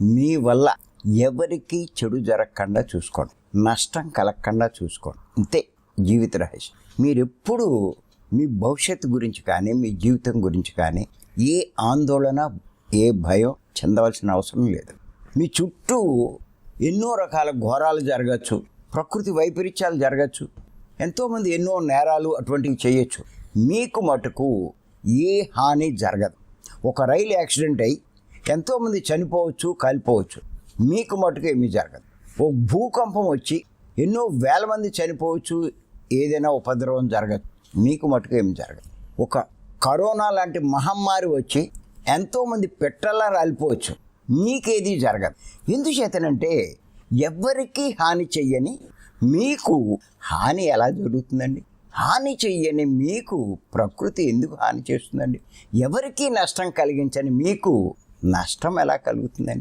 మీ వల్ల ఎవరికి చెడు జరగకుండా చూసుకోండి, నష్టం కలగకుండా చూసుకోండి. అంతే జీవిత రహస్యం. మీరెప్పుడు మీ భవిష్యత్తు గురించి కానీ మీ జీవితం గురించి కానీ ఏ ఆందోళన ఏ భయం చెందవలసిన అవసరం లేదు. మీ చుట్టూ ఎన్నో రకాల ఘోరాలు జరగచ్చు, ప్రకృతి వైపరీత్యాలు జరగచ్చు, ఎంతోమంది ఎన్నో నేరాలు అటువంటివి చేయొచ్చు. మీకు మటుకు ఏ హాని జరగదు. ఒక రైలు యాక్సిడెంట్ అయ్యి ఎంతోమంది చనిపోవచ్చు, కాలిపోవచ్చు, మీకు మటుకు ఏమీ జరగదు. ఓ భూకంపం వచ్చి ఎన్నో వేల మంది చనిపోవచ్చు, ఏదైనా ఉపద్రవం జరగదు, మీకు మటుకు ఏమి జరగదు. ఒక కరోనా లాంటి మహమ్మారి వచ్చి ఎంతోమంది పెట్టల్లా రాలిపోవచ్చు, మీకేది జరగదు. ఎందుచేతనంటే ఎవ్వరికీ హాని చెయ్యని మీకు హాని ఎలా జరుగుతుందండి? హాని చెయ్యని మీకు ప్రకృతి ఎందుకు హాని చేస్తుందండి? ఎవరికీ నష్టం కలిగించని మీకు నష్టం ఎలా కలుగుతుందండి?